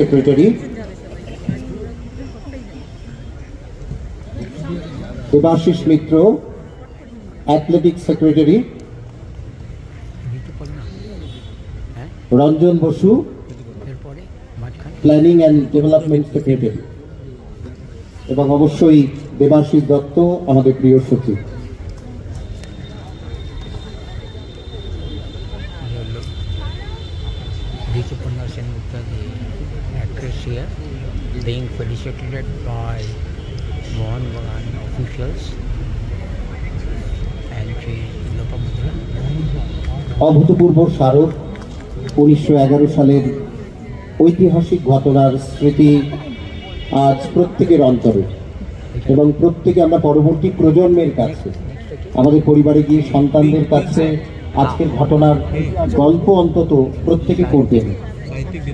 Secretary Debashis Mitra, athletics secretary Ranjan Basu, planning and development secretary, এবং অবশ্যই দেবাশিস দত্ত আমাদের প্রিয় সচিব। Being felicitated by Mohan Bagan officials and Sri Lopamudra. অভূতপূর্ব স্মারক 1911 সালের ঐতিহাসিক ঘটনার স্মৃতি আজ প্রত্যেকের অন্তরে, এবং প্রত্যেকে আমরা পরবর্তী প্রজন্মের কাছে, আমাদের পরিবারে গিয়ে সন্তানদের কাছে আজকের ঘটনার গল্প অন্তত প্রত্যেকে করবেন।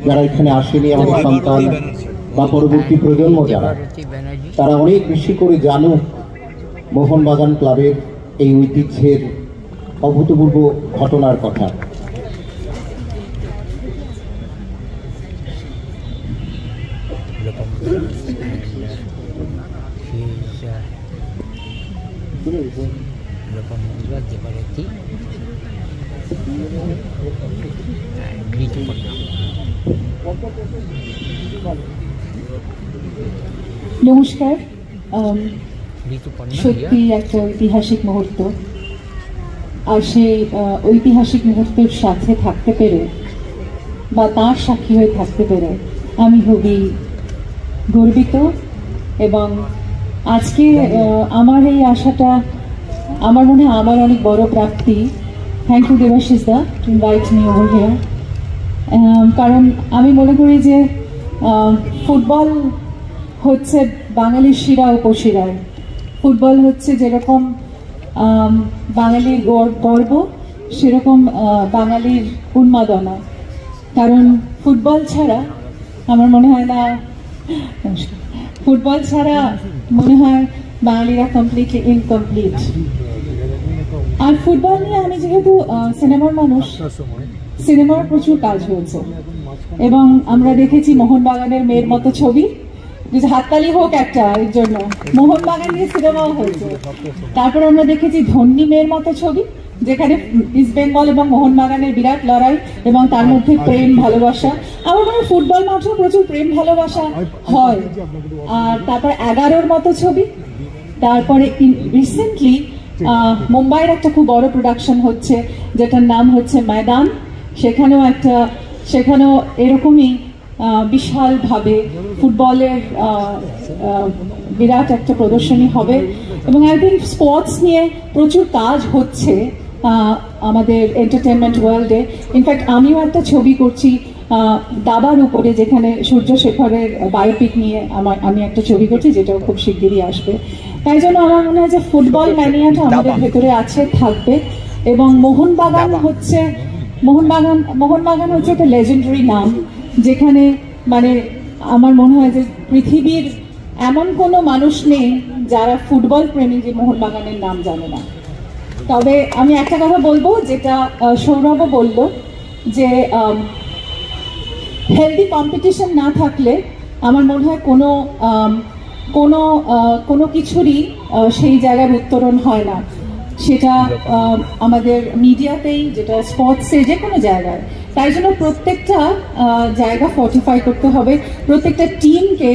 যারা এখানে আসেনি, আমাদের সন্তান বা পরবর্তী প্রজন্ম যারা, তারা অনেক বেশি করে জানুক মোহনবাগান ক্লাবের এই ঐতিহ্যের অভূতপূর্ব ঘটনার কথা। নমস্কার। সত্যি একটা ঐতিহাসিক মুহূর্ত, আর সেই ঐতিহাসিক মুহূর্তের সাথে থাকতে পেরে বা তার সাক্ষী হয়ে থাকতে পেরে আমি খুবই গর্বিত। এবং আজকে আমার এই আশাটা আমার মনে হয় আমার অনেক বড় প্রাপ্তি। Thank you Debashis da to invite me over here. কারণ আমি মনে করি যে ফুটবল হচ্ছে বাঙালির শিরা উপশিরার। ফুটবল হচ্ছে যেরকম বাঙালির গর্ব, সেরকম বাঙালির উন্মাদনা। কারণ ফুটবল ছাড়া আমার মনে হয় না, ফুটবল ছাড়া মনে হয় বাঙালিরা কমপ্লিটলি ইনকমপ্লিট। আর ফুটবল নিয়ে আমি যেহেতু সিনেমার মানুষ, সিনেমার প্রচুর কাজ হয়েছে এবং আমরা দেখেছি মোহনবাগানের মেয়ের মতো ছবি, হাততালি হোক একটা এর জন্য, মোহনবাগান নিয়ে সিনেমাও হয়েছে। তারপর আমরা দেখেছি ধন্যী মেয়ের মতো ছবি, যেখানে ইস্ট বেঙ্গল এবং মোহনবাগানের বিরাট লড়াই এবং তার মধ্যে প্রেম ভালোবাসা। আমার মনে হয় ফুটবল মাঠেও প্রচুর প্রেম ভালোবাসা হয়। আর তারপর 11-র মতো ছবি। তারপরে রিসেন্টলি মুম্বাইয়ের একটা খুব বড় প্রোডাকশন হচ্ছে, যেটার নাম হচ্ছে ময়দান। সেখানেও এরকমই বিশালভাবে ফুটবলের বিরাট একটা প্রদর্শনী হবে। এবং আই থিঙ্ক স্পোর্টস নিয়ে প্রচুর কাজ হচ্ছে আমাদের এন্টারটেনমেন্ট ওয়ার্ল্ডে। ইনফ্যাক্ট আমিও একটা ছবি করছি দাবার উপরে, যেখানে সূর্য শেখরের বায়োপিক নিয়ে আমি একটা ছবি করছি, যেটাও খুব শিগগিরই আসবে। তাই জন্য আমার মনে হয় যে ফুটবল ম্যানিয়াটা আমাদের ভেতরে আছে, থাকবে। এবং মোহনবাগান হচ্ছে একটা লেজেন্ডারি নাম, যেখানে মানে আমার মনে হয় যে পৃথিবীর এমন কোনো মানুষ নেই যারা ফুটবল প্রেমী যে মোহনবাগানের নাম জানে না। তবে আমি একটা কথা বলবো, যেটা সৌরভও বলল, যে হেলদি কম্পিটিশন না থাকলে আমার মনে হয় কোনো কিছুরই সেই জায়গার উত্তরণ হয় না। সেটা আমাদের মিডিয়াতেই, যেটা স্পোর্টসে, যে কোনো জায়গায়। তাই জন্য প্রত্যেকটা জায়গা ফর্টিফাই করতে হবে, প্রত্যেকটা টিমকে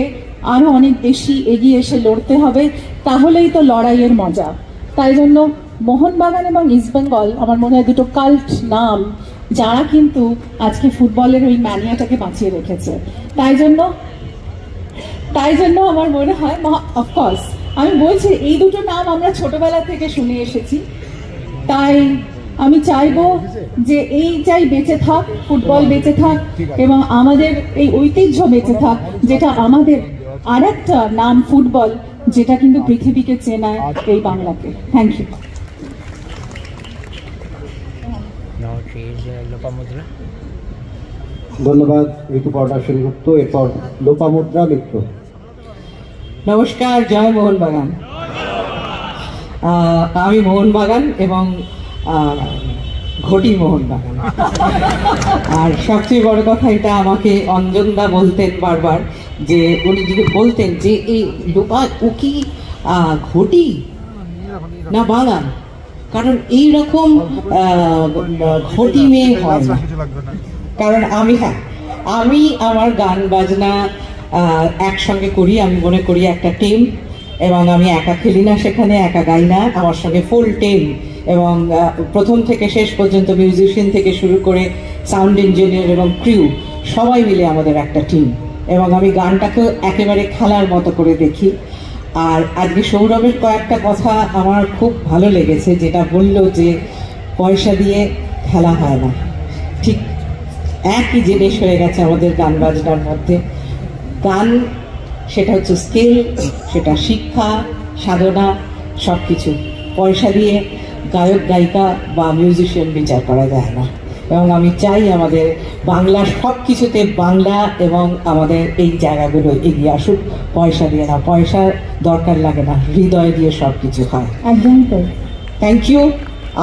আরো অনেক বেশি এগিয়ে এসে লড়তে হবে, তাহলেই তো লড়াইয়ের মজা। তাই জন্য মোহনবাগান এবং ইস্টবেঙ্গল আমার মনে হয় দুটো কাল্ট নাম, যারা কিন্তু আজকে ফুটবলের ওই ম্যানিয়াটাকে বাঁচিয়ে রেখেছে। তাই জন্য আমার মনে হয়, অফকোর্স আমি বলছি এই দুটো নাম আমরা ছোটবেলা থেকে শুনে এসেছি। তাই আমি চাইবো যে এইটাই বেঁচে থাক, ফুটবল বেঁচে থাক এবং আমাদের এই ঐতিহ্য বেঁচে থাক, যেটা আমাদের আরেকটা নাম ফুটবল, যেটা কিন্তু পৃথিবীকে চেনায় এই বাংলাকে। Thank you. ধন্যবাদ ঋতুপর্ণা সেনগুপ্ত। এরপর লোপামুদ্রা মিত্র। নমস্কার, জয় মোহনবাগান। আমি মোহনবাগান এবং ঘটি মোহনবাগান। আর সবচেয়ে বড় কথা, এটা আমাকে অঞ্জনদা বলতেন বারবার, যে উনি যদি বলতেন যে এই লোপা ও কি ঘটি না বাগান, কারণ এইরকম ঘটি মেয়ে হয় না। কারণ আমি আমার গান বাজনা একসঙ্গে করি, আমি মনে করি একটা টিম, এবং আমি একা খেলি না, সেখানে একা গাই না, আমার সঙ্গে ফুল টিম, এবং প্রথম থেকে শেষ পর্যন্ত মিউজিশিয়ান থেকে শুরু করে সাউন্ড ইঞ্জিনিয়ার এবং ক্রিউ সবাই মিলে আমাদের একটা টিম, এবং আমি গানটাকে একেবারে খেলার মতো করে দেখি। আর আজকে সৌরভের কয়েকটা কথা আমার খুব ভালো লেগেছে, যেটা বললো যে পয়সা দিয়ে খেলা হয় না, ঠিক একই জিনিস হয়ে গেছে আমাদের গান বাজনার মধ্যে। গান সেটা হচ্ছে স্কিল, সেটা শিক্ষা সাধনা, সব কিছু পয়সা দিয়ে গায়ক গায়িকা বা মিউজিশিয়ান বিচার করা যায় না। এবং আমি চাই আমাদের বাংলা সব কিছুতে বাংলা এবং আমাদের এই জায়গাগুলো এগিয়ে আসুক, পয়সা দিয়ে না, পয়সা দরকার লাগে না, হৃদয় দিয়ে সব কিছু হয়। একদম তো। Thank you.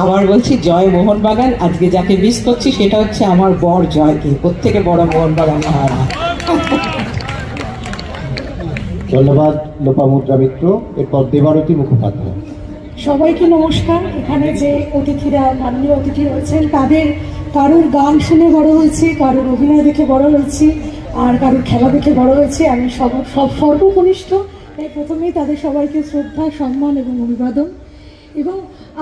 আবার বলছি জয় মোহনবাগান। আজকে যাকে মিস করছি সেটা হচ্ছে আমার বর জয়কে, ওর থেকে বড় মোহনবাগান হয় না। ধন্যবাদ লোপামুদ্রা মিত্র। এরপর দেবারতী মুখোপাধ্যায়। সবাইকে নমস্কার। এখানে যে অতিথিরা, মাননীয় অতিথি রয়েছেন, তাদের কারোর গান শুনে বড় হয়েছি, কারোর অভিনয় দেখে বড় হয়েছি, আর কারোর খেলা দেখে বড় হয়েছি। আমি সব সর্বকনিষ্ঠ, তাই প্রথমেই তাদের সবাইকে শ্রদ্ধা, সম্মান এবং অভিবাদন। এবং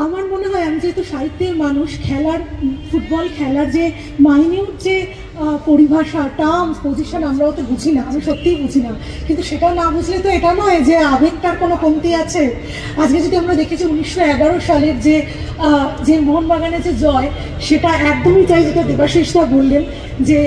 আমার মনে হয়, আমি যেহেতু সাহিত্যের মানুষ, ফুটবল খেলার যে মাইনিউট যে পরিভাষা, টার্মস, পজিশন আমরাও তো বুঝি না, আমি সত্যিই বুঝি না। কিন্তু সেটা না বুঝলে তো এটা নয় যে আবেগটার কোনো কমতি আছে। আজকে যদি আমরা দেখেছি 1911 সালের যে মোহনবাগানের যে জয়, সেটা একদমই চাই, যেটা দেবাশিসদা বললেন, যে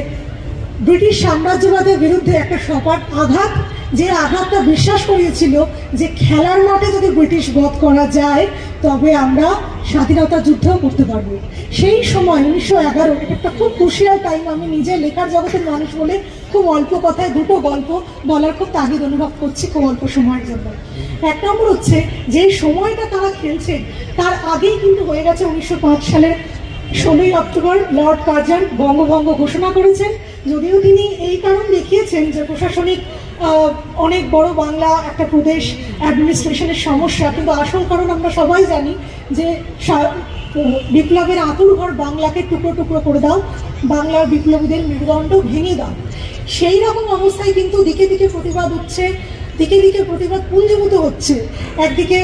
ব্রিটিশ সাম্রাজ্যবাদের বিরুদ্ধে একটা সপাট আঘাত, যে আঘাতটা বিশ্বাস করিয়েছিল যে খেলার মাঠে যদি ব্রিটিশ বধ করা যায় তবে আমরা স্বাধীনতা যুদ্ধও করতে পারবো। সেই সময় 1911 একটা খুব ক্রুশিয়াল টাইম। আমি নিজে লেখার জগতের মানুষ বলে খুব অল্প কথায় দুটো গল্প বলার খুব তাগিদ অনুভব করছি খুব অল্প সময়ের জন্য। এক নম্বর হচ্ছে, যে সময়টা তারা খেলছেন তার আগেই কিন্তু হয়ে গেছে 1905 সালের 16ই অক্টোবর লর্ড কার্জন বঙ্গভঙ্গ ঘোষণা করেছেন। যদিও তিনি এই কারণ দেখিয়েছেন যে প্রশাসনিক অনেক বড় বাংলা একটা প্রদেশ, অ্যাডমিনিস্ট্রেশনের সমস্যা, কিন্তু আসল কারণ আমরা সবাই জানি যে বিপ্লবের আঁতুড়ঘর বাংলাকে টুকরো টুকরো করে দাও, বাংলার বিপ্লবীদের মেরুদণ্ড ভেঙে দাও। সেই রকম অবস্থায় কিন্তু দিকে দিকে প্রতিবাদ উঠছে, দিকে দিকে প্রতিবাদ পুঞ্জীভূত হচ্ছে। একদিকে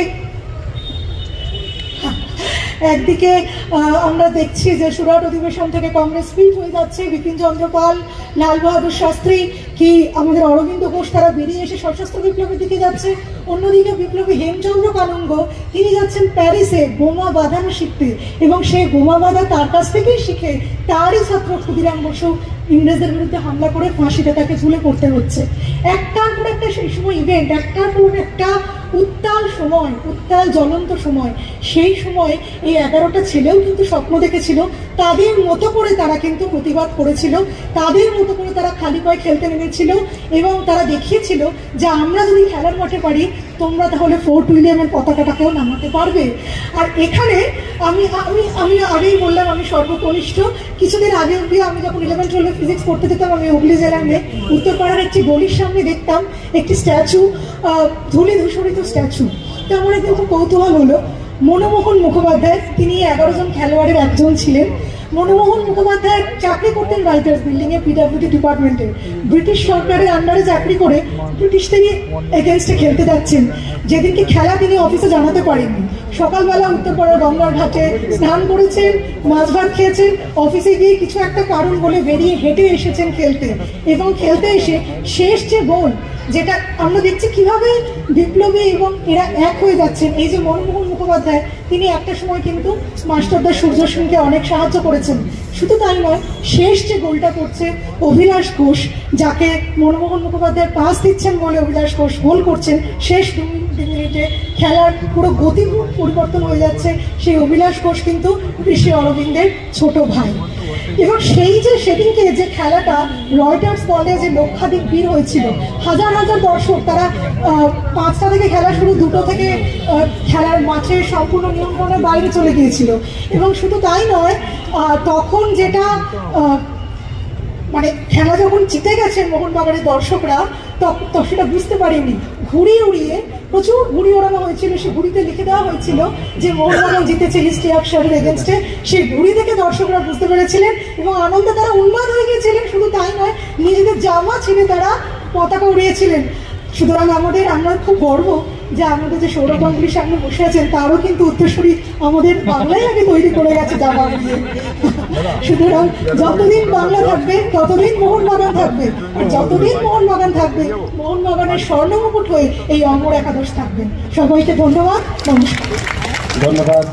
আমরা দেখছি যে সুরাট অধিবেশন থেকে কংগ্রেস স্পিচ হয়ে যাচ্ছে, বিপিন চন্দ্র পাল, লাল বাহাদুর শাস্ত্রী, কি আমাদের অরবিন্দ ঘোষ, তারা বেরিয়ে এসে সশস্ত্র বিপ্লবের দিকে যাচ্ছে। অন্যদিকে বিপ্লবী হেমচন্দ্র কানুঙ্গ, তিনি যাচ্ছেন প্যারিসে বোমা বাঁধানো শিখতে, এবং সেই বোমা বাঁধা তার কাছ থেকেই শিখে তারই ছাত্র ক্ষুদিরাম বসু ইংরেজদের বিরুদ্ধে হামলা করে ফাঁসিতে তাকে ঝুলে পড়তে হচ্ছে। একটার পর একটা সেই সময় ইভেন্ট, একটার পর একটা উত্তাল সময়, উত্তাল জ্বলন্ত সময়। সেই সময় এই 11টা ছেলেও কিন্তু স্বপ্ন দেখেছিল, তাদের মতো করে তারা কিন্তু প্রতিবাদ করেছিল, তাদের মতো করে তারা খালি পায়ে খেলতে নেমেছিল, এবং তারা দেখিয়েছিল যে আমরা যদি খেলার মাঠে পারি, তোমরা তাহলে ফোর্ট উইলিয়ামের পতাকাটাকেও নামাতে পারবে। আর এখানে আমি আগেই বললাম আমি সর্বকনিষ্ঠ। কিছুদিন আগে অব্দি আমি যখন 11-12 ফিজিক্স পড়তে যেতাম, আমি হুগলি জেলার মেয়ে, উত্তরপাড়ার একটি গলির সামনে দেখতাম একটি স্ট্যাচু, ধুলি ধূসরিত স্ট্যাচু। তো আমার একদিন খুব কৌতূহল হলো, মনমোহন মুখোপাধ্যায়, তিনি 11 জন খেলোয়াড়ের একজন ছিলেন। মনমোহন মুখোপাধ্যায় চাকরি করতেন রাইটার্স বিল্ডিংয়ে, পিডব্লিউডি ডিপার্টমেন্টে। ব্রিটিশ সরকারের আন্ডারে চাকরি করে ব্রিটিশদের এগেনস্টে খেলতে যাচ্ছেন। যেদিনকে খেলা তিনি অফিসে জানাতে পারেননি। সকালবেলা উত্তরপাড়ার গঙ্গার ঘাটে স্নান করেছেন, মাছ ভাত খেয়েছেন, অফিসে গিয়ে কিছু একটা কারণ বলে বেরিয়ে হেঁটে এসেছেন খেলতে, এবং খেলতে এসে শেষ যে গোল, যেটা আমরা দেখছি কিভাবে বিপ্লবী এবং এরা এক হয়ে যাচ্ছেন। এই যে মনমোহন মুখোপাধ্যায়, তিনি একটা সময় কিন্তু মাস্টারদা সূর্য সিংকে অনেক সাহায্য করেছেন। শুধু তাই নয়, শেষ যে গোলটা করছে অভিলাষ ঘোষ, যাকে মনমোহন মুখোপাধ্যায় পাস দিচ্ছেন বলে অভিলাষ ঘোষ গোল করছেন, শেষ 2 মিনিটে খেলার পুরো গতি পরিবর্তন হয়ে যাচ্ছে। সেই অভিলাষ ঘোষ কিন্তু ঋষি অরবিন্দের ছোট ভাই। এবং সেই যে সেদিনকে যে খেলাটা রয়টার্স বলে যে লক্ষাধিক ভিড় হয়েছিল, হাজার হাজার দর্শক, তারা 5টা থেকে খেলা শুরু, 2টো থেকে খেলার মাঠে সম্পূর্ণ নিয়ন্ত্রণের বাইরে চলে গিয়েছিল। এবং শুধু তাই নয়, তখন যেটা মানে খেলা যখন জিতে গেছে মোহনবাগানের দর্শকরা, তো সেটা বুঝতে পারেনি। ঘুড়ি উড়িয়ে, প্রচুর ঘুড়ি ওড়ানো হয়েছিল, সেই ঘুড়িতে লিখে দেওয়া হয়েছিল যে মোহনবাগান জিতেছে হিস্ট্রি অফ শহরের এগেনস্টে। সেই ঘুড়ি থেকে দর্শকরা বুঝতে পেরেছিলেন এবং আনন্দে তারা উন্মাদ হয়ে গিয়েছিলেন। শুধু তাই নয়, নিজেদের জামা ছিঁড়ে তারা পতাকা উড়িয়েছিলেন। সুতরাং আমরা খুব গর্ব যে আমাদের যে সৌরভ গাঙ্গুলি সামনে বসে আছেন, তারও কিন্তু উত্তরসূরি আমাদের বাংলায় আগে তৈরি করে গেছে জামা উড়িয়ে। সুতরাং যতদিন বাংলা থাকবে ততদিন মোহনবাগান থাকবে, আর যতদিন মোহনবাগান থাকবে মোহনবাগানের স্বর্ণমুকুট হয়ে এই অমর একাদশ থাকবেন। সবাইকে ধন্যবাদ, নমস্কার। ধন্যবাদ।